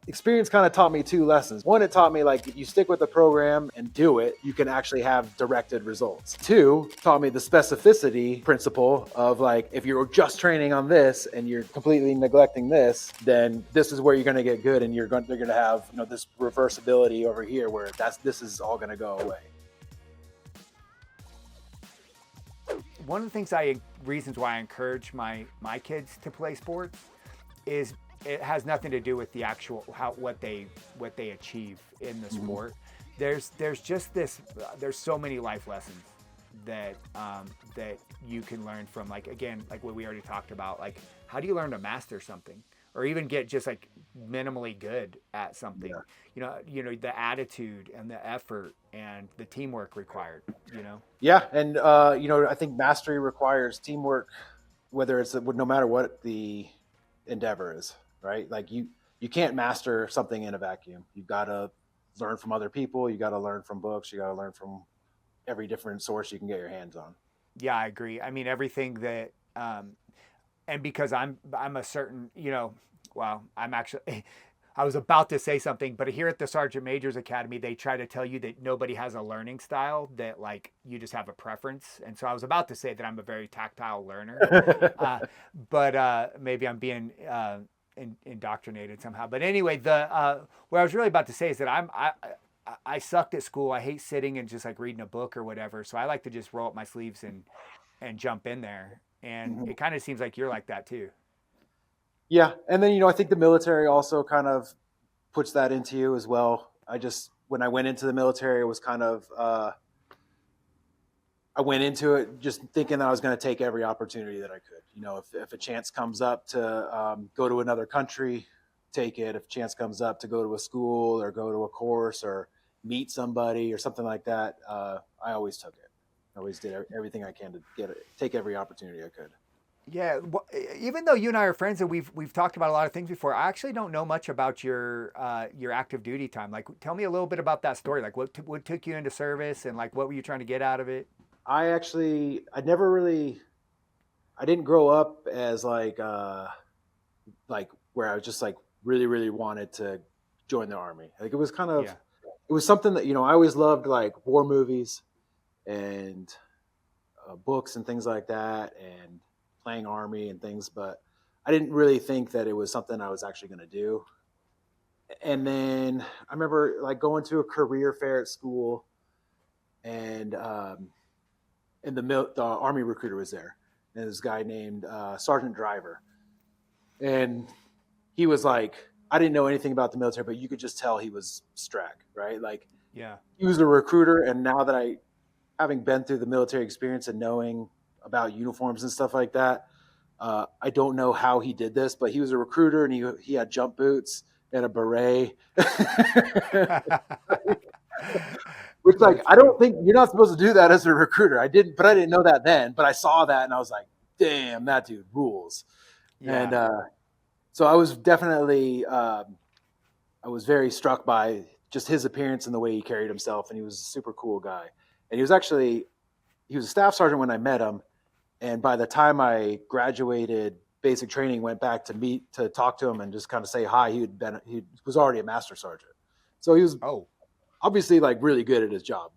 experience kind of taught me two lessons. One, it taught me like if you stick with the program and do it, you can actually have directed results. Two, taught me the specificity principle of like if you're just training on this and you're completely neglecting this, then this is where you're going to get good, and they're going to have this reversibility over here where this is all going to go away. One of the reasons why I encourage my kids to play sports is it has nothing to do with the actual what they achieve in the sport. There's just this. There's so many life lessons that you can learn from, like what we already talked about. Like, how do you learn to master something, or even get just like minimally good at something? Yeah. The attitude and the effort and the teamwork required. Yeah, and I think mastery requires teamwork, whether it's no matter what the endeavor is. Right? Like you can't master something in a vacuum. You've got to learn from other people. You got to learn from books. You got to learn from every different source you can get your hands on. Yeah, I agree. I mean, everything that, and because I'm a certain, I'm actually, I was about to say something, but here at the Sergeant Major's Academy, they try to tell you that nobody has a learning style, that like you just have a preference. And so I was about to say that I'm a very tactile learner, but maybe I'm being indoctrinated somehow. But anyway, what I was really about to say is that I sucked at school. I hate sitting and just like reading a book or whatever. So I like to just roll up my sleeves and jump in there. And it kind of seems like you're like that too. Yeah, and then I think the military also kind of puts that into you as well. When I went into the military, it was kind of I went into it just thinking that I was going to take every opportunity that I could. If a chance comes up to go to another country, take it. If a chance comes up to go to a school or go to a course or meet somebody or something like that, I always took it. I always did everything I can to take every opportunity I could. Yeah, even though you and I are friends and we've talked about a lot of things before, I actually don't know much about your active duty time. Like, tell me a little bit about that story. Like, what took you into service, and like, what were you trying to get out of it? I didn't grow up as like where I was just like really, really wanted to join the army. Like it was kind of, Yeah. it was something that, I always loved like war movies and books and things like that and playing army and things, but I didn't really think that it was something I was actually going to do. And then I remember like going to a career fair at school, and the army recruiter was there, and this guy named Sergeant Driver, and he was like, I didn't know anything about the military, but you could just tell he was strack, right? Like, Yeah. he was a recruiter, and now that having been through the military experience and knowing about uniforms and stuff like that, I don't know how he did this, but he was a recruiter, and he had jump boots and a beret. Which, like, I don't think you're not supposed to do that as a recruiter. I didn't know that then, but I saw that and I was like, damn, that dude rules. Yeah. And so I was definitely, I was very struck by just his appearance and the way he carried himself. And he was a super cool guy. And he was a staff sergeant when I met him. And by the time I graduated basic training, went back to talk to him and just kind of say hi, he was already a master sergeant. So he was obviously like really good at his job.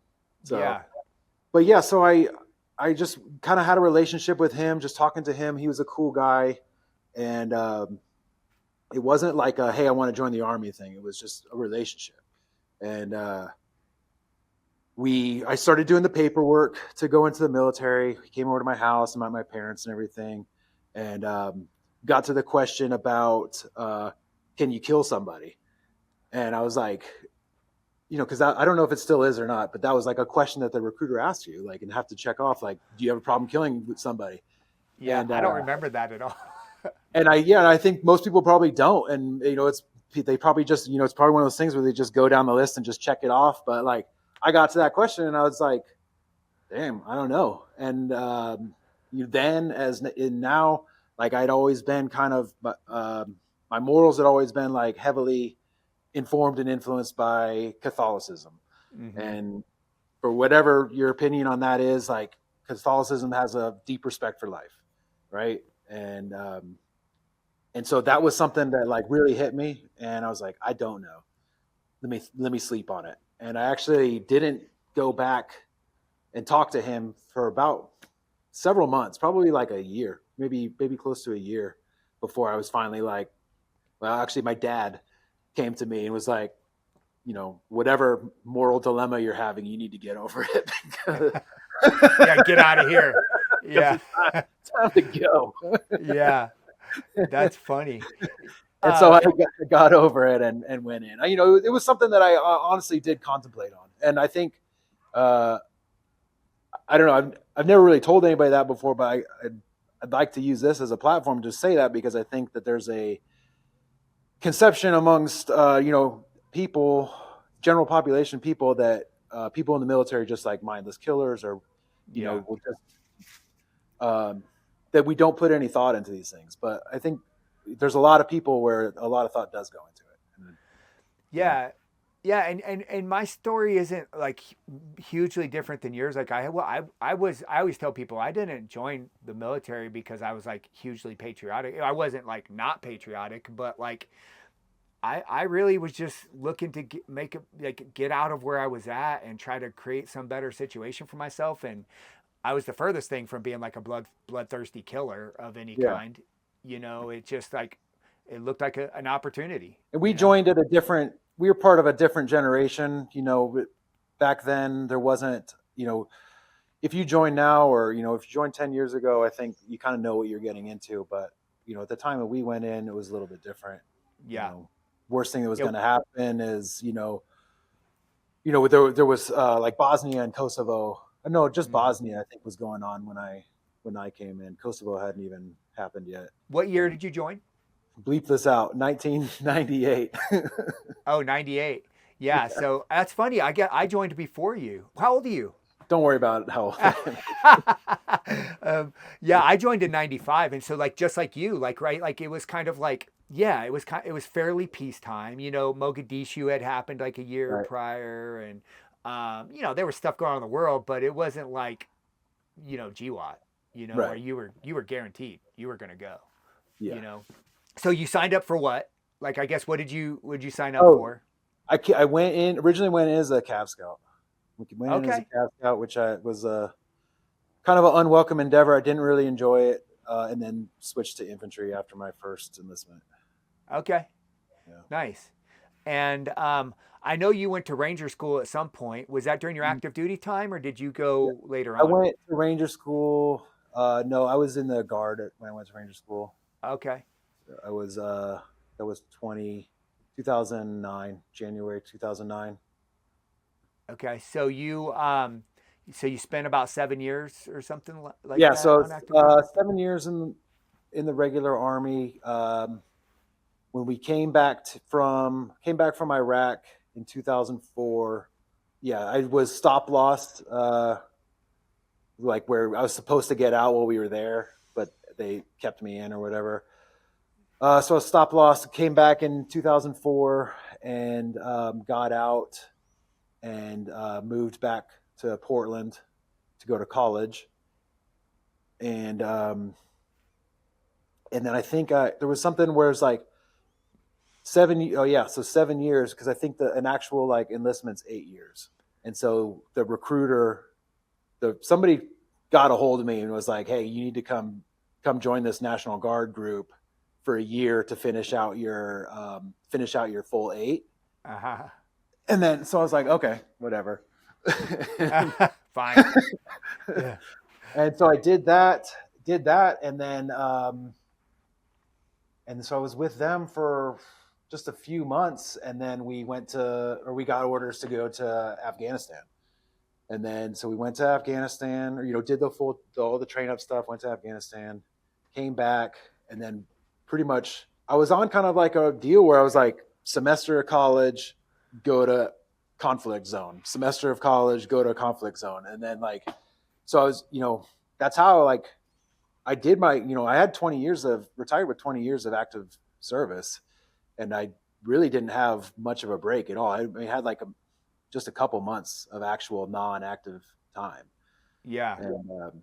So, yeah. But yeah, so I just kind of had a relationship with him, just talking to him. He was a cool guy. And it wasn't like a, hey, I want to join the army thing. It was just a relationship. And I started doing the paperwork to go into the military. He came over to my house and met my parents and everything. And got to the question about, can you kill somebody? And I was like, because I don't know if it still is or not, but that was like a question that the recruiter asked you, like, and have to check off, like, do you have a problem killing somebody? Yeah. And I don't remember that at all. and I think most people probably don't. And, they probably just, it's probably one of those things where they just go down the list and just check it off. But like, I got to that question and I was like, damn, I don't know. And then as in now, like I'd always been kind of, my morals had always been like heavily informed and influenced by Catholicism. Mm-hmm. And for whatever your opinion on that is, like Catholicism has a deep respect for life, right? And And so that was something that like really hit me, and I was like, I don't know. Let me sleep on it. And I actually didn't go back and talk to him for about several months, probably like a year, maybe close to a year before I was finally like, well, actually my dad came to me and was like, whatever moral dilemma you're having, you need to get over it because Yeah, get out of here. Yeah. it's time to go. Yeah, that's funny. And so Uh, I got over it and went in. It was something that I honestly did contemplate on, and I think uh, I don't know. I've never really told anybody that before, but I'd like to use this as a platform to say that because I think that there's a conception amongst people, general population people, that people in the military are just like mindless killers, or yeah. will just that we don't put any thought into these things. But I think there's a lot of people where a lot of thought does go into it. And, you know, Yeah. Yeah, and my story isn't like hugely different than yours. Like I always tell people I didn't join the military because I was like hugely patriotic. I wasn't like not patriotic, but like I really was just looking to get out of where I was at and try to create some better situation for myself. And I was the furthest thing from being like a bloodthirsty killer of any yeah. kind. It just like it looked like an opportunity. And we joined at a different. We were part of a different generation. Back then there wasn't. If you join now, or if you joined 10 years ago, I think you kind of know what you're getting into. But at the time that we went in, it was a little bit different. You Yeah. know, Worst thing that was Yeah. going to happen is there was like Bosnia and Kosovo. No, just Mm. Bosnia, I think, was going on when I came in. Kosovo hadn't even happened yet. What year And did you join? bleep this out, 1998. Oh, 98. Yeah, so that's funny. I joined before you. How old are you? Don't worry about how old I am. Yeah, I joined in 95, and so like just like you, like right, like it was kind of like yeah, it was fairly peacetime. Mogadishu had happened like a year Right, prior, and there was stuff going on in the world, but it wasn't like GWAT, where right, you were guaranteed you were gonna go. yeah. You know, so you signed up for what? Like, I guess what did you sign up Oh, for? I originally went in as a Cav Scout. We went in as a Okay. Cav Scout, which I was kind of an unwelcome endeavor. I didn't really enjoy it, and then switched to infantry after my first enlistment. Okay. Yeah. Nice. And I know you went to Ranger School at some point. Was that during your active duty time, or did you Yeah. go later I on? went to Ranger School. No, I was in the Guard when I went to Ranger School. Okay. I was that was 2009, January 2009. Okay. So you spent about 7 years or something like Yeah, that so on active duty. 7 years in the regular army. When we came back from Iraq in 2004, yeah, I was stop lost, like where I was supposed to get out while we were there, but they kept me in or whatever. So I was stop lost, came back in 2004, and got out and moved back to Portland to go to college. And then I think there was something where it's like 7. Oh yeah, so 7 years, because I think an actual like enlistment's 8 years. And so the recruiter, somebody got a hold of me and was like, "Hey, you need to come join this National Guard group for a year to finish out your full 8." Uh-huh. And then so I was like, "Okay, whatever." and, Fine. Yeah. and so I did that, and then and so I was with them for just a few months, and then we got orders to go to Afghanistan. And then so we went to Afghanistan, or did all the train up stuff, went to Afghanistan, came back, and then pretty much I was on kind of like a deal where I was like, semester of college, go to conflict zone, semester of college, go to conflict zone. And then like, so I was, that's how like I did I had 20 years of retired with 20 years of active service, and I really didn't have much of a break at all. I had like just a couple months of actual non-active time. Yeah. And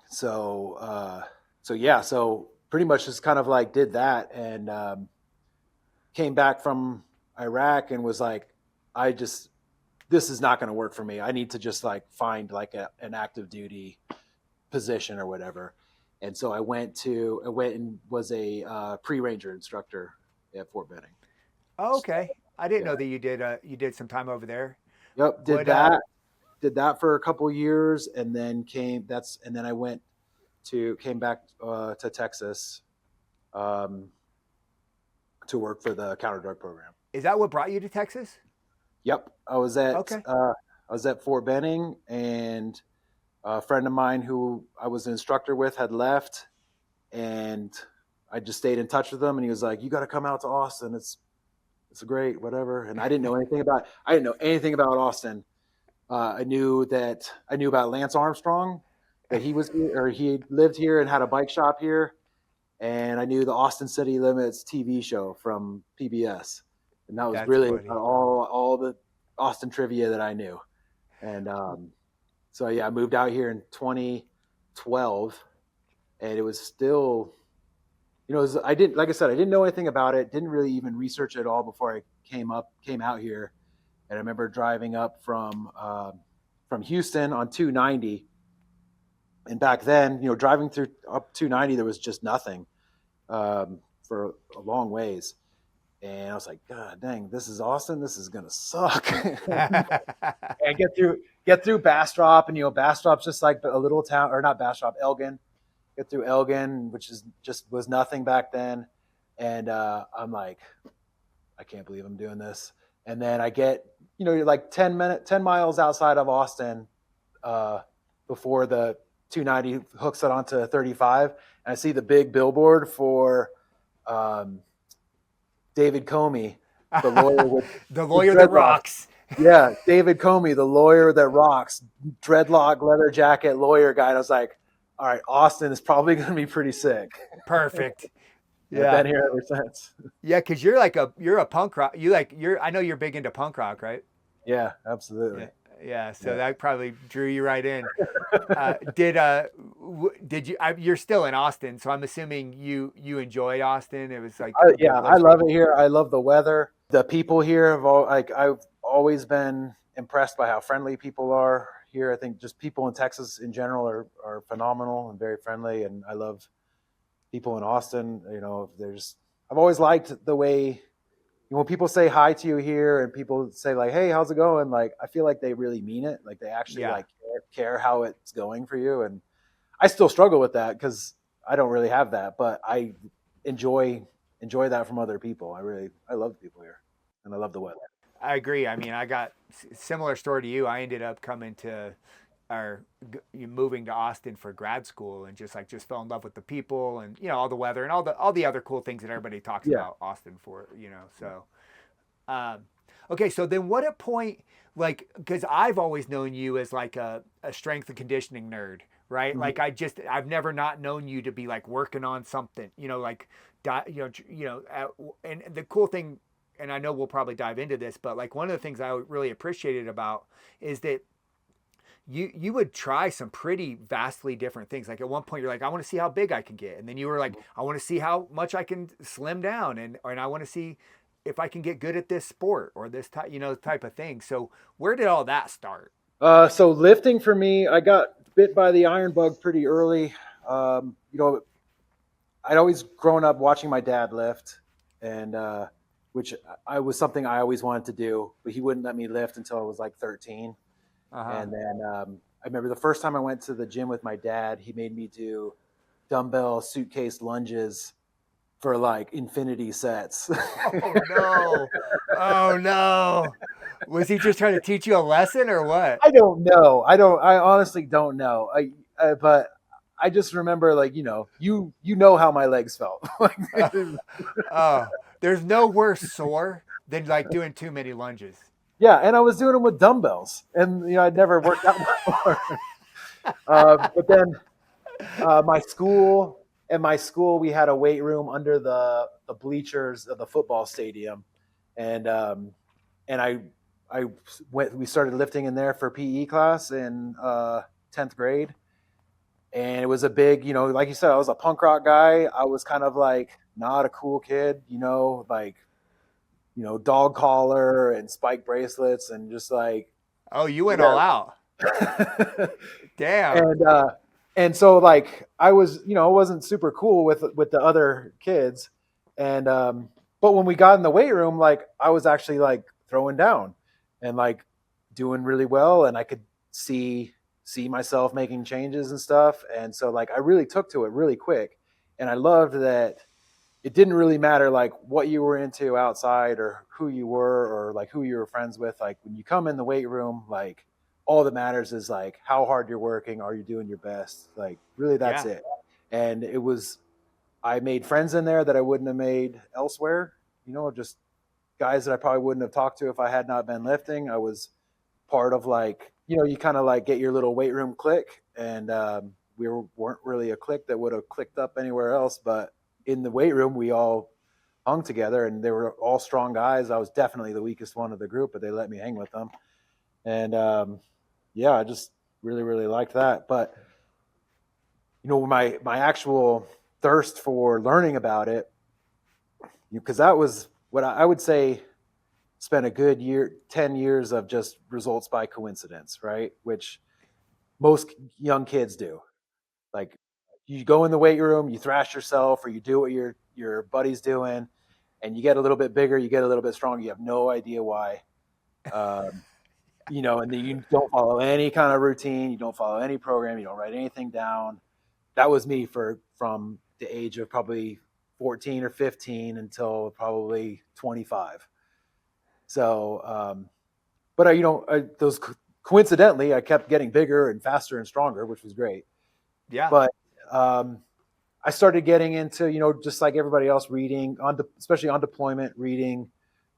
so yeah, so pretty much just kind of like did that, and came back from Iraq and was like, I just, this is not going to work for me. I need to just like find like an active duty position or whatever. And so I went and was a pre-ranger instructor at Fort Benning. Oh, So, okay. I didn't yeah. know that you did some time over there. Yep. What Did that for a couple of years, and then and then I came back to Texas, um, to work for the counter drug program. is that what brought you to Texas? Yep. Okay. I was at Fort Benning, and a friend of mine who I was an instructor with had left, and I just stayed in touch with him. And he was like, "You got to come out to Austin. It's great, whatever." And I didn't know anything about Austin. I knew about Lance Armstrong, that he was here, or he lived here and had a bike shop here, and I knew the Austin City Limits TV show from PBS, and that was That's really funny. all the Austin trivia that I knew. And so yeah, I moved out here in 2012, and it was still, I didn't, like I said, I didn't know anything about it, didn't really even research it at all before I came out here. And I remember driving up from Houston on 290, and back then, driving through up 290, there was just nothing for a long ways. And I was like, God dang, this is Austin. This is gonna suck. And get through Bastrop, and Bastrop's just like a little town, or not Bastrop, Elgin. Get through Elgin, which is just was nothing back then. And I'm like, I can't believe I'm doing this. And then I get, you're like 10 miles outside of Austin, before the 290 hooks it onto 35. And I see the big billboard for David Comey, the lawyer The with lawyer that dreadlocks. rocks. Yeah, David Comey, the lawyer that rocks, dreadlock, leather jacket, lawyer guy. And I was like, all right, Austin is probably going to be pretty sick. Perfect. And I've Yeah. been here ever since. Yeah, because you're a punk rock. I know you're big into punk rock, right? Yeah, Yeah. absolutely. Yeah. So Yeah. that probably drew you right in. Did you? You're still in Austin, so I'm assuming you enjoyed Austin. It was like a good Yeah, I place for love you. it here. I love the weather. The people here I've always been impressed by how friendly people are here. I think just people in Texas in general are phenomenal and very friendly, and I love people in Austin. I've always liked the way, when people say hi to you here and people say like, "Hey, how's it going?" Like, I feel like they really mean it. Like, they actually Yeah. like care how it's going for you. And I still struggle with that because I don't really have that, but I enjoy that from other people. I love people here, and I love the weather. I agree. I mean, I got similar story to you. I ended up coming to or moving to Austin for grad school and just fell in love with the people and all the weather and all the other cool things that everybody talks Yeah. about Austin for. So um, okay, so then what a point, like, because I've always known you as like a strength and conditioning nerd, right? Mhm. Like I've never not known you to be like working on something, like and the cool thing, and I know we'll probably dive into this, but like one of the things I really appreciated about is that you would try some pretty vastly different things. Like at one point you're like, I want to see how big I can get, and then you were like, I want to see how much I can slim down, and I want to see if I can get good at this sport or this type of thing. So where did all that start? So lifting for me, I got bit by the iron bug pretty early. I'd always grown up watching my dad lift, and which I was something I always wanted to do, but he wouldn't let me lift until I was like 13. Uh-huh. And then I remember the first time I went to the gym with my dad, he made me do dumbbell suitcase lunges for like infinity sets. Oh no. Oh no. Was he just trying to teach you a lesson or what? I don't know. I honestly don't know. But I just remember, like, you know how my legs felt. Like, Oh, there's no worse sore than like doing too many lunges. yeah, and I was doing them with dumbbells, and I'd never worked out before. But then my school, we had a weight room under the bleachers of the football stadium, and I we started lifting in there for PE class in 10th grade, And it was a big, like you said, I was a punk rock guy. I was kind of like not a cool kid, like, dog collar and spike bracelets and just like, Oh, you went all yeah. out. Damn. and and so like I was, I wasn't super cool with the other kids, and but when we got in the weight room, like I was actually like throwing down and like doing really well, and I could see myself making changes and stuff, and so like I really took to it really quick, and I loved that it didn't really matter like what you were into outside or who you were or like who you were friends with. Like when you come in the weight room, like all that matters is like how hard you're working, are you doing your best? Like really that's Yeah. it. And it was I made friends in there that I wouldn't have made elsewhere, just guys that I probably wouldn't have talked to if I had not been lifting. I was part of like, you kind of like get your little weight room clique, and weren't really a clique that would have clicked up anywhere else, but in the weight room we all hung together, and they were all strong guys. I was definitely the weakest one of the group, but they let me hang with them, and yeah, I just really really liked that. But my actual thirst for learning about it, because that was what I would say spent a good 10 years of just results by coincidence, right? Which most young kids do. Like you go in the weight room, you thrash yourself, or you do what your buddy's doing, and you get a little bit bigger, you get a little bit stronger. You have no idea why, um, and then you don't follow any kind of routine, you don't follow any program, you don't write anything down. That was me from the age of probably 14 or 15 until probably 25. So, but those coincidentally, I kept getting bigger and faster and stronger, which was great. Yeah. But um, I started getting into, just like everybody else, reading especially on deployment, reading,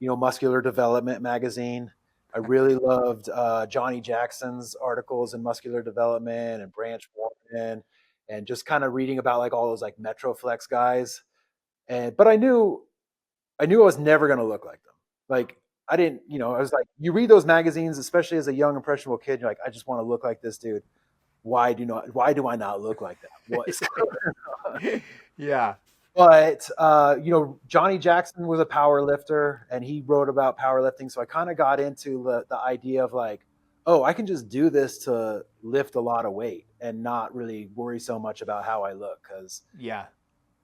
Muscular Development magazine. I really loved Johnny Jackson's articles in Muscular Development and Branch Warren, and just kind of reading about like all those like Metroflex guys. But I knew I was never going to look like them. Like I didn't, I was like, you read those magazines, especially as a young impressionable kid, you're like, I just want to look like this dude. Why do I not look like that? What's going on? Yeah. But Johnny Jackson was a power lifter, and he wrote about powerlifting. So I kind of got into the idea of like, oh, I can just do this to lift a lot of weight and not really worry so much about how I look, because Yeah.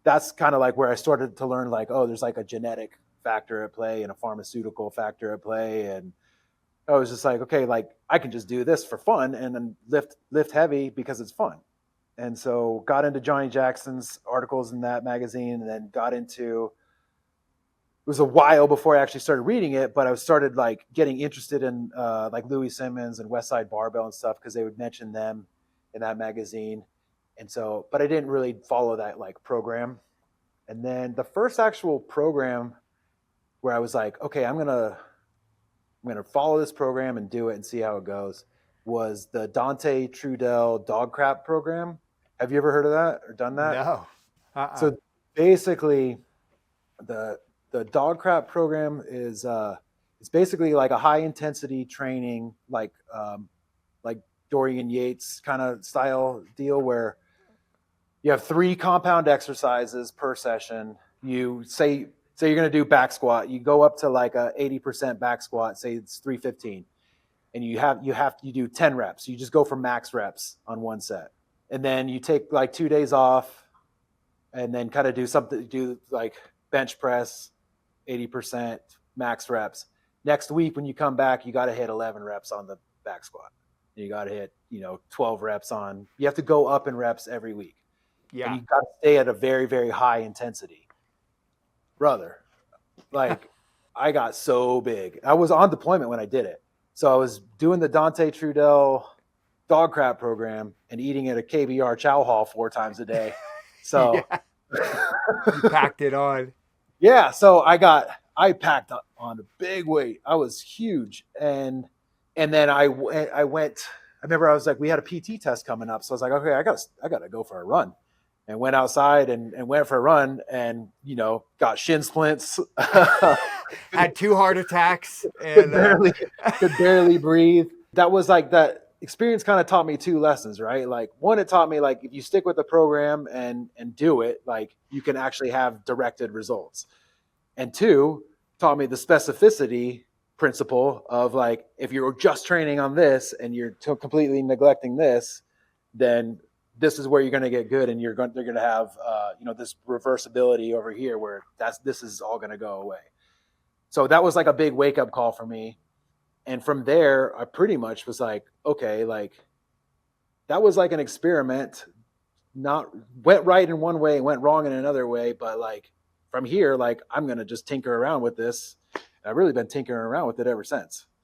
that's kind of like where I started to learn like, oh, there's like a genetic factor at play and a pharmaceutical factor at play. And I was just like, okay, like I can just do this for fun and then lift heavy because it's fun. And so got into Johnny Jackson's articles in that magazine, and then got into, it was a while before I actually started reading it, but I started like getting interested in like Louis Simmons and Westside Barbell and stuff, because they would mention them in that magazine. And so, but I didn't really follow that like program. And then the first actual program where I was like, okay, I'm gonna follow this program and do it and see how it goes, was the Dante Trudell Dog Crap program. Have you ever heard of that or done that? No. Uh-uh. So basically, the the Dog Crap program is it's basically like a high intensity training, like Dorian Yates kind of style deal, where you have 3 compound exercises per session. You say you're going to do back squat. You go up to like a 80% back squat. Say it's 315, and you do 10 reps. You just go for max reps on one set, and then you take like 2 days off, and then kind of do like bench press, 80% max reps. Next week when you come back, you got to hit 11 reps on the back squat. You got to hit 12 reps on. You have to go up in reps every week, and Yeah. you got to stay at a very very high intensity, brother. Like I got so big. I was on deployment when I did it. So I was doing the Dante Trudell dog crap program and eating at a KBR chow hall 4 times a day. So Yeah. You packed it on. yeah, so I packed up on a big weight. I was huge. And then I went, I remember I was like, we had a PT test coming up. So I was like, okay, I gotta go for a run. And went outside and went for a run, and got shin splints. Had 2 heart attacks could and barely could barely breathe. That was like that. experience kind of taught me two lessons, right? Like one, it taught me like if you stick with the program and do it, like you can actually have directed results. And two, taught me the specificity principle of like if you're just training on this and you're completely neglecting this, then this is where you're going to get good, and they're going to have this reversibility over here where this is all going to go away. So that was like a big wake up call for me. And from there, I pretty much was like, okay, like that was like an experiment. Not went right in one way, went wrong in another way, but like from here, like I'm gonna just tinker around with this. I've really been tinkering around with it ever since.